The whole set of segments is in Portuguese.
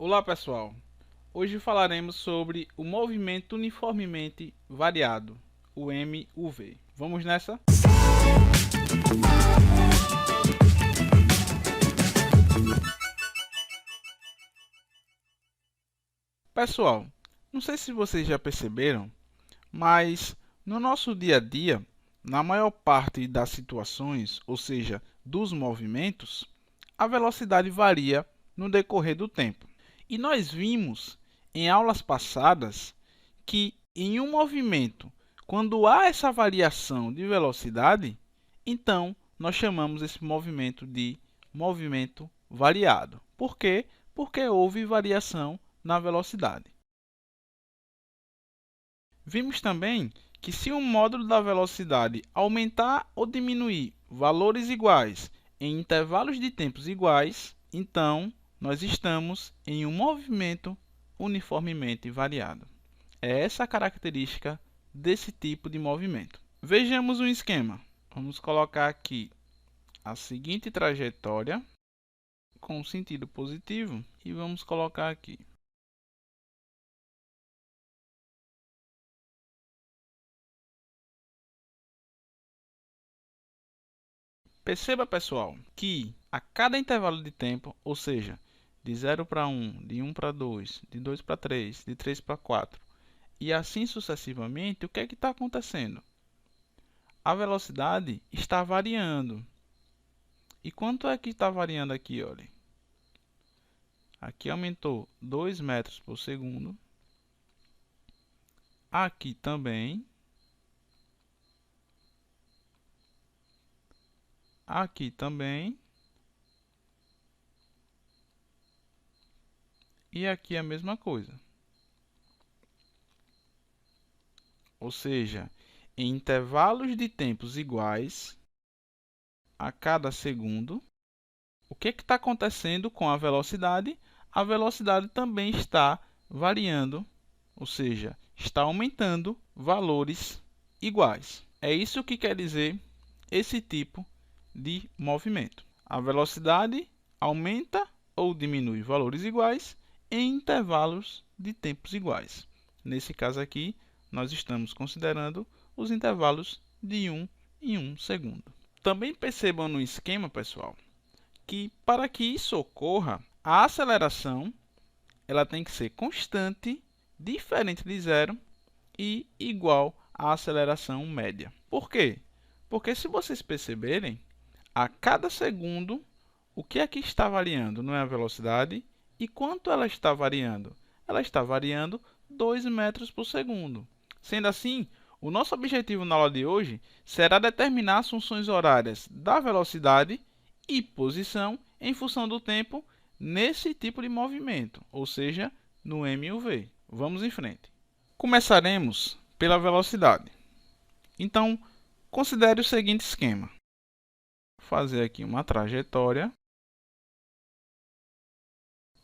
Olá pessoal, hoje falaremos sobre o movimento uniformemente variado, o MUV. Vamos nessa? Pessoal, não sei se vocês já perceberam, mas no nosso dia a dia, na maior parte das situações, ou seja, dos movimentos, a velocidade varia no decorrer do tempo. E nós vimos em aulas passadas que em um movimento, quando há essa variação de velocidade, então nós chamamos esse movimento de movimento variado. Por quê? Porque houve variação na velocidade. Vimos também que se um módulo da velocidade aumentar ou diminuir valores iguais em intervalos de tempos iguais, então nós estamos em um movimento uniformemente variado. É essa a característica desse tipo de movimento. Vejamos um esquema. Vamos colocar aqui a seguinte trajetória com sentido positivo e vamos colocar aqui. Perceba, pessoal, que a cada intervalo de tempo, ou seja, de 0 para 1, de 1 para 2, de 2 para 3, de 3 para 4, e assim sucessivamente, o que é que está acontecendo? A velocidade está variando. E quanto é que está variando aqui? Olha. Aqui aumentou 2 metros por segundo. Aqui também. Aqui também. E aqui a mesma coisa. Ou seja, em intervalos de tempos iguais, a cada segundo, o que está acontecendo com a velocidade? A velocidade também está variando, ou seja, está aumentando valores iguais. É isso que quer dizer esse tipo de movimento. A velocidade aumenta ou diminui valores iguais em intervalos de tempos iguais. Nesse caso aqui, nós estamos considerando os intervalos de 1 em 1 segundo. Também percebam no esquema, pessoal, que para que isso ocorra, a aceleração ela tem que ser constante, diferente de zero e igual à aceleração média. Por quê? Porque se vocês perceberem, a cada segundo, o que aqui está variando não é a velocidade. E quanto ela está variando? Ela está variando 2 metros por segundo. Sendo assim, o nosso objetivo na aula de hoje será determinar as funções horárias da velocidade e posição em função do tempo nesse tipo de movimento, ou seja, no MUV. Vamos em frente. Começaremos pela velocidade. Então, considere o seguinte esquema. Vou fazer aqui uma trajetória,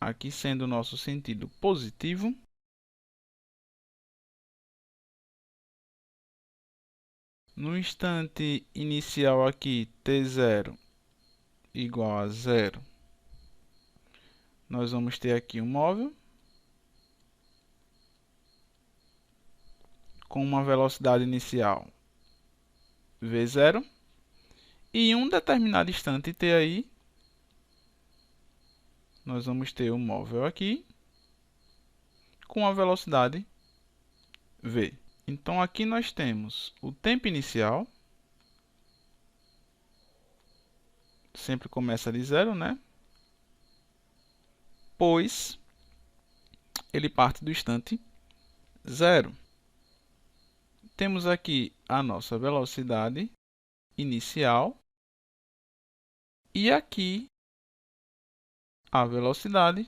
aqui sendo o nosso sentido positivo. No instante inicial aqui, t0 igual a 0, nós vamos ter aqui um móvel com uma velocidade inicial v0 e em um determinado instante t aí, nós vamos ter um móvel aqui com a velocidade v. Então aqui nós temos o tempo inicial, sempre começa de 0, né? Pois ele parte do instante 0. Temos aqui a nossa velocidade inicial e aqui a velocidade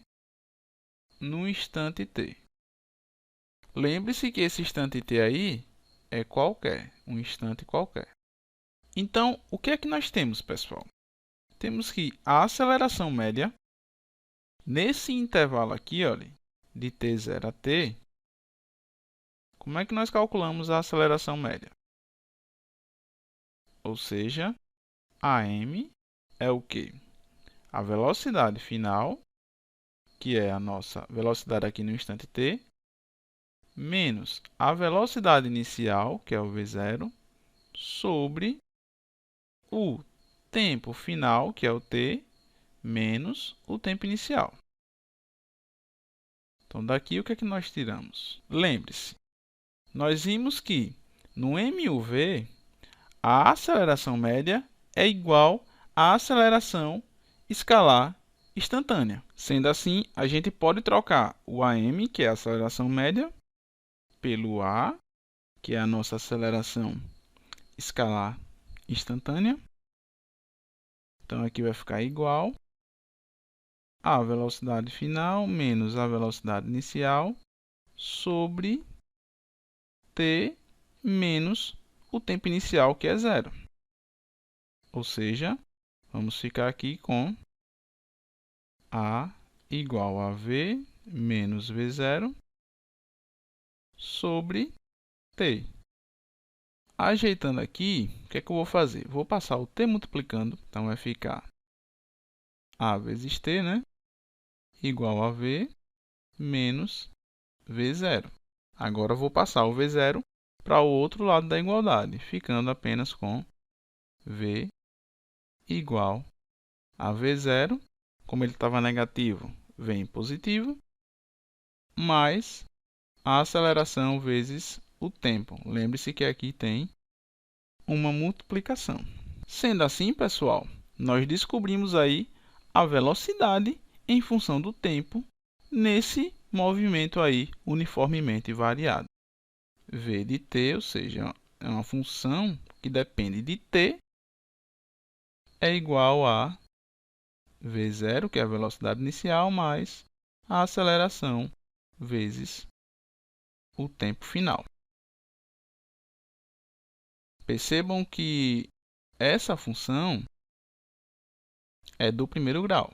no instante t. Lembre-se que esse instante t aí é qualquer, um instante qualquer. Então, o que é que nós temos, pessoal? Temos que a aceleração média, nesse intervalo aqui, olha, de t0 a t, como é que nós calculamos a aceleração média? Ou seja, a m é o quê? A velocidade final que é a nossa velocidade aqui no instante t, menos a velocidade inicial, que é o v0, sobre o tempo final, que é o t, menos o tempo inicial. Então, daqui o que é que nós tiramos? Lembre-se, nós vimos que no MUV, a aceleração média é igual à aceleração escalar instantânea. Sendo assim, a gente pode trocar o AM, que é a aceleração média, pelo A, que é a nossa aceleração escalar instantânea. Então, aqui vai ficar igual a velocidade final menos a velocidade inicial sobre t menos o tempo inicial, que é zero. Ou seja, vamos ficar aqui com A igual a V menos V0 sobre t. Ajeitando aqui, o que é que eu vou fazer? Vou passar o t multiplicando, então vai ficar A vezes t, né? Igual a V menos V0. Agora eu vou passar o V0 para o outro lado da igualdade, ficando apenas com V igual a V0. Como ele estava negativo, vem positivo, mais a aceleração vezes o tempo. Lembre-se que aqui tem uma multiplicação. Sendo assim, pessoal, nós descobrimos aí a velocidade em função do tempo nesse movimento aí uniformemente variado. V de t, ou seja, é uma função que depende de t, é igual a v0, que é a velocidade inicial, mais a aceleração vezes o tempo final. Percebam que essa função é do primeiro grau.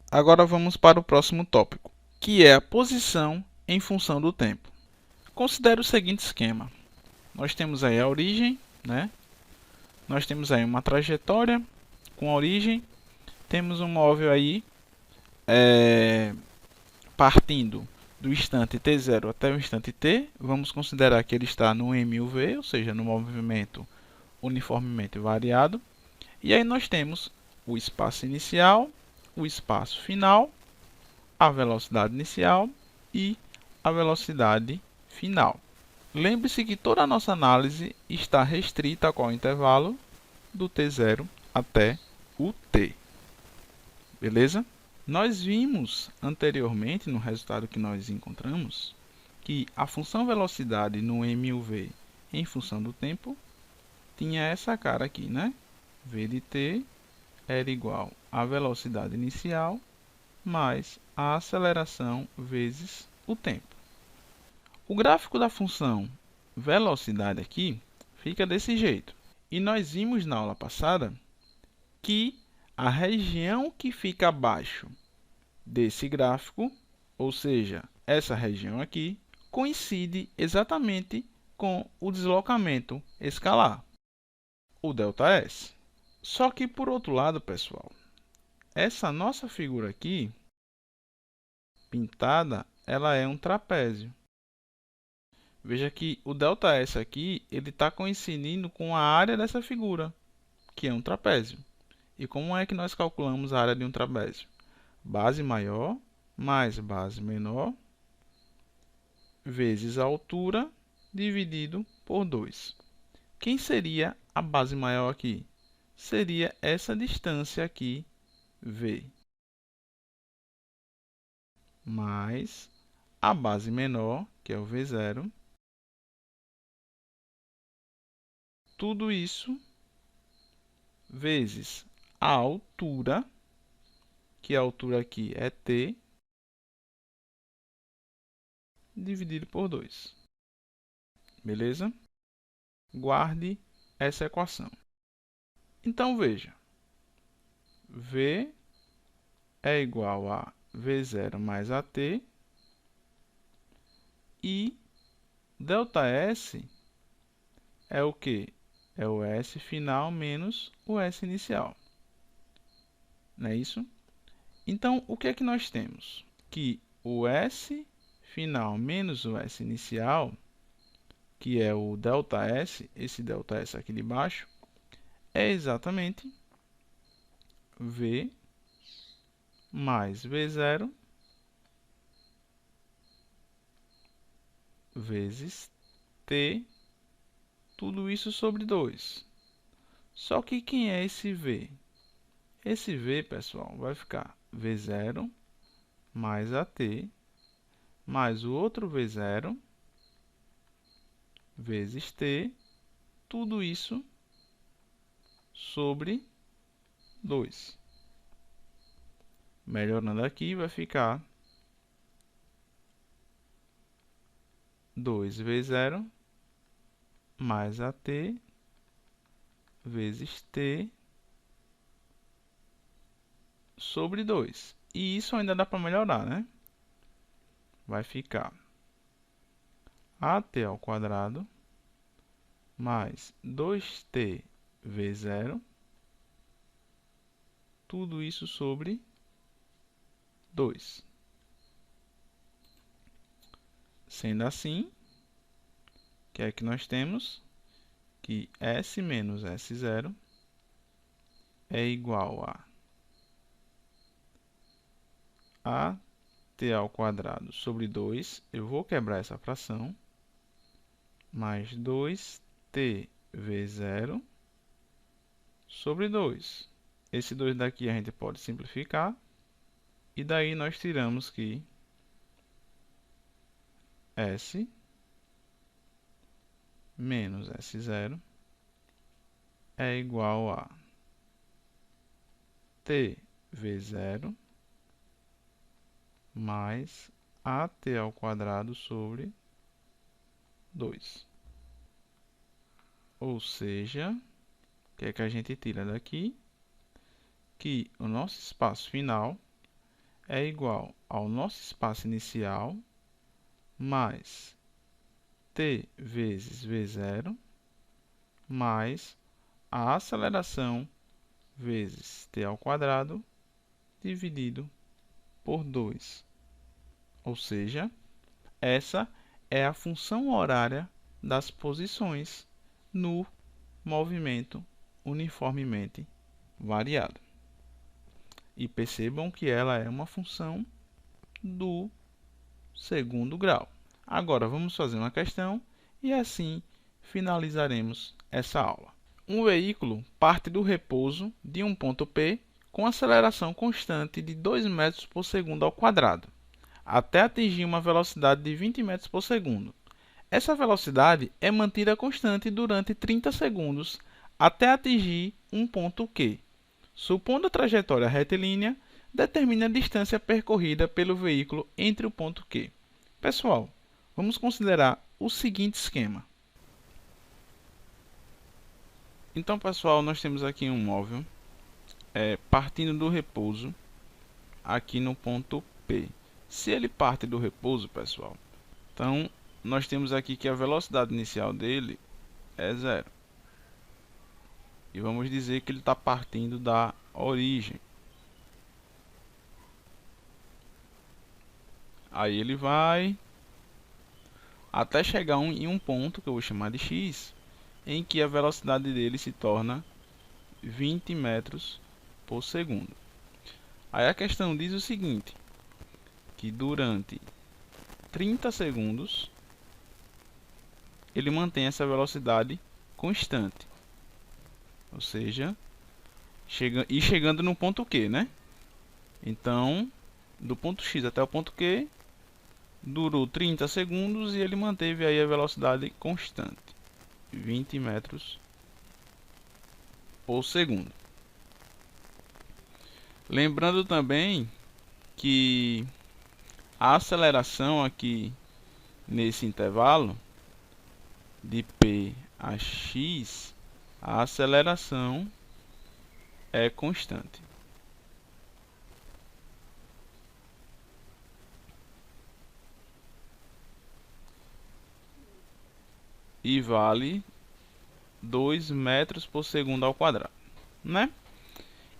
Agora vamos para o próximo tópico, que é a posição em função do tempo. Considere o seguinte esquema. Nós temos aí a origem, né? Nós temos aí uma trajetória com a origem. Temos um móvel aí partindo do instante t0 até o instante t. Vamos considerar que ele está no MUV, ou seja, no movimento uniformemente variado. E aí nós temos o espaço inicial, o espaço final, a velocidade inicial e a velocidade final. Lembre-se que toda a nossa análise está restrita a qual intervalo? Do t0 até o t. Beleza? Nós vimos anteriormente, no resultado que nós encontramos, que a função velocidade no MUV em função do tempo tinha essa cara aqui, né? V de t era igual à velocidade inicial mais a aceleração vezes o tempo. O gráfico da função velocidade aqui fica desse jeito. E nós vimos na aula passada que a região que fica abaixo desse gráfico, ou seja, essa região aqui, coincide exatamente com o deslocamento escalar, o ΔS. Só que, por outro lado, pessoal, essa nossa figura aqui, pintada, ela é um trapézio. Veja que o ΔS aqui ele está coincidindo com a área dessa figura, que é um trapézio. E como é que nós calculamos a área de um trapézio? Base maior mais base menor vezes a altura dividido por 2. Quem seria a base maior aqui? Seria essa distância aqui, V, mais a base menor, que é o V0. Tudo isso vezes a altura, que a altura aqui é t, dividido por 2. Beleza? Guarde essa equação. Então, veja. V é igual a V0 mais AT. E ΔS é o quê? É o S final menos o S inicial. Não é isso? Então, o que é que nós temos? Que o S final menos o S inicial, que é o ΔS, esse ΔS aqui de baixo, é exatamente V mais V0 vezes T, tudo isso sobre 2. Só que quem é esse V? Esse V, pessoal, vai ficar V0 mais AT, mais o outro V0 vezes T, tudo isso sobre 2. Melhorando aqui, vai ficar 2V0 mais AT vezes T sobre 2. E isso ainda dá para melhorar, né? Vai ficar AT ao quadrado mais 2T V0, tudo isso sobre 2. Sendo assim, o que é que nós temos? Que S menos S0 é igual a AT ao quadrado sobre 2. Eu vou quebrar essa fração. Mais 2T V0 sobre 2. Esse 2 daqui a gente pode simplificar. E daí nós tiramos que S menos S0 é igual a T V0 mais AT ao quadrado sobre 2. Ou seja, o que é que a gente tira daqui? Que o nosso espaço final é igual ao nosso espaço inicial mais T vezes V0 mais a aceleração vezes T ao quadrado dividido por 2. Ou seja, essa é a função horária das posições no movimento uniformemente variado. E percebam que ela é uma função do segundo grau. Agora vamos fazer uma questão e assim finalizaremos essa aula. Um veículo parte do repouso de um ponto P com aceleração constante de 2 metros por segundo ao quadrado, até atingir uma velocidade de 20 metros por segundo. Essa velocidade é mantida constante durante 30 segundos até atingir um ponto Q. Supondo a trajetória retilínea, determine a distância percorrida pelo veículo entre o ponto Q. Pessoal, vamos considerar o seguinte esquema. Então, pessoal, nós temos aqui um móvel partindo do repouso aqui no ponto P. Se ele parte do repouso, pessoal, então nós temos aqui que a velocidade inicial dele é 0. E vamos dizer que ele está partindo da origem. Aí ele vai até chegar em um ponto, que eu vou chamar de X, em que a velocidade dele se torna 20 metros por segundo. Aí a questão diz o seguinte, que durante 30 segundos ele mantém essa velocidade constante. Ou seja, chegando no ponto Q, né? Então, do ponto X até o ponto Q, durou 30 segundos e ele manteve aí a velocidade constante, 20 metros por segundo. Lembrando também que a aceleração aqui nesse intervalo de P a X, a aceleração é constante. E vale 2 metros por segundo ao quadrado, né?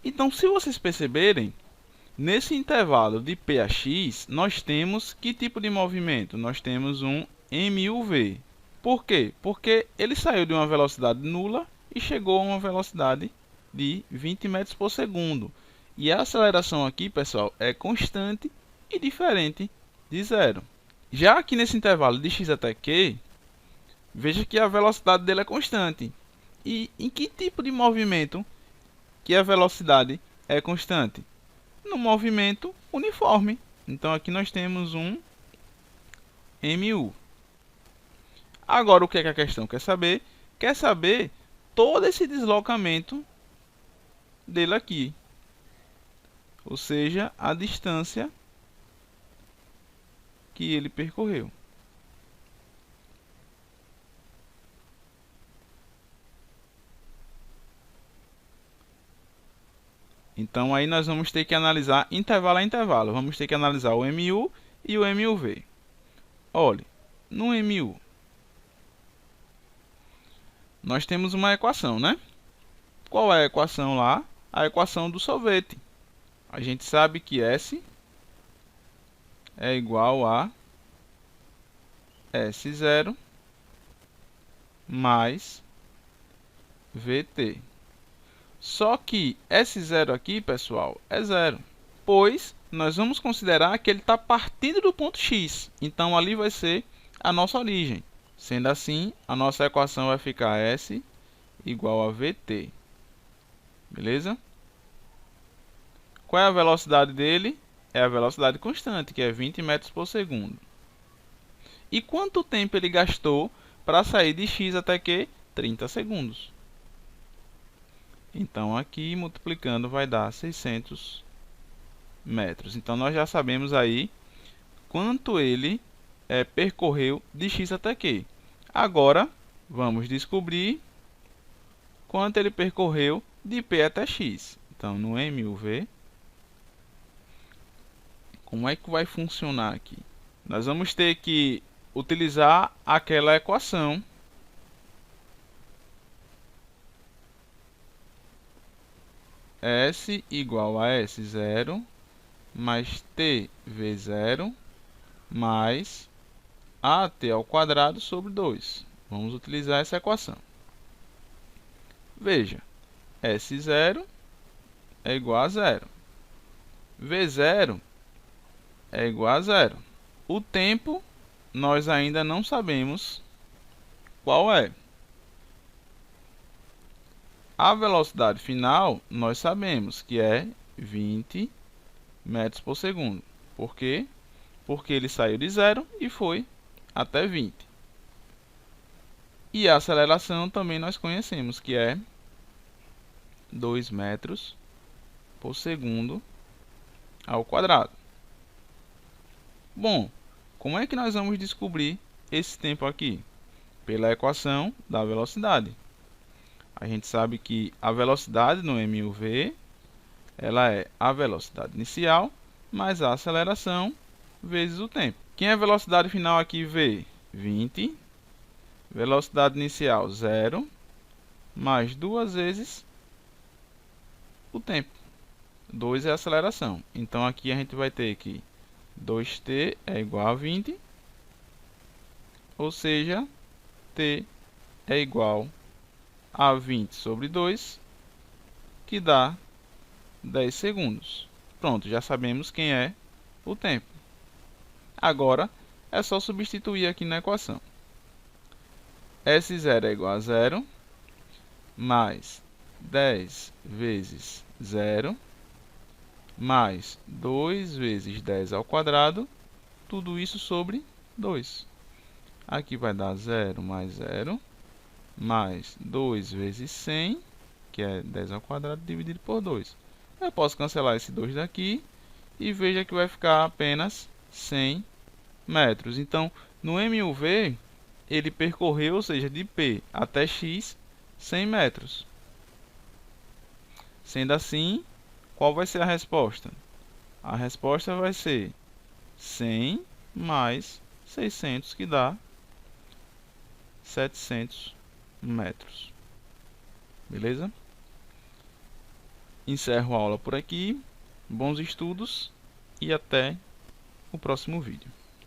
Então, se vocês perceberem, Nesse intervalo de P a x, nós temos que tipo de movimento? Nós temos um MUV. Por quê? Porque ele saiu de uma velocidade nula e chegou a uma velocidade de 20 metros por segundo. E a aceleração aqui, pessoal, é constante e diferente de zero. Já aqui nesse intervalo de x até q, veja que a velocidade dele é constante. E em que tipo de movimento que a velocidade é constante? No movimento uniforme. Então aqui nós temos um MU. Agora o que é que a questão quer saber? Quer saber todo esse deslocamento dele aqui. Ou seja, a distância que ele percorreu. Então aí nós vamos ter que analisar intervalo a intervalo. Vamos ter que analisar o MU e o MUV. Olhe, no MU nós temos uma equação, né? Qual é a equação lá? A equação do sorvete. A gente sabe que S é igual a S0 mais VT. Só que S0 aqui, pessoal, é zero, pois nós vamos considerar que ele está partindo do ponto X. Então, ali vai ser a nossa origem. Sendo assim, a nossa equação vai ficar S igual a VT. Beleza? Qual é a velocidade dele? É a velocidade constante, que é 20 metros por segundo. E quanto tempo ele gastou para sair de X até Q? 30 segundos. Então, aqui, multiplicando, vai dar 600 metros. Então, nós já sabemos aí quanto ele percorreu de X até Q. Agora, vamos descobrir quanto ele percorreu de P até X. Então, no MUV, como é que vai funcionar aqui? Nós vamos ter que utilizar aquela equação S igual a S0 mais T vezes 0 mais AT ao quadrado sobre 2. Vamos utilizar essa equação. Veja, S0 é igual a 0. V0 é igual a 0. O tempo nós ainda não sabemos qual é. A velocidade final nós sabemos que é 20 metros por segundo. Por quê? Porque ele saiu de 0 e foi até 20. E a aceleração também nós conhecemos, que é 2 metros por segundo ao quadrado. Bom, como é que nós vamos descobrir esse tempo aqui? Pela equação da velocidade. A gente sabe que a velocidade no MUV ela é a velocidade inicial mais a aceleração vezes o tempo. Quem é a velocidade final aqui? V, 20. Velocidade inicial, 0. Mais 2 vezes o tempo. 2 é a aceleração. Então, aqui a gente vai ter que 2t é igual a 20. Ou seja, t é igual a 20 sobre 2, que dá 10 segundos. Pronto, já sabemos quem é o tempo. Agora, é só substituir aqui na equação. S0 é igual a 0, mais 10 vezes 0, mais 2 vezes 10 ao quadrado, tudo isso sobre 2. Aqui vai dar 0 mais 0, mais 2 vezes 100, que é 10 ao quadrado, dividido por 2. Eu posso cancelar esse 2 daqui e veja que vai ficar apenas 100 metros. Então, no MUV, ele percorreu, ou seja, de P até X, 100 metros. Sendo assim, qual vai ser a resposta? A resposta vai ser 100 mais 600, que dá 700 metros. Beleza? Encerro a aula por aqui. Bons estudos e até o próximo vídeo.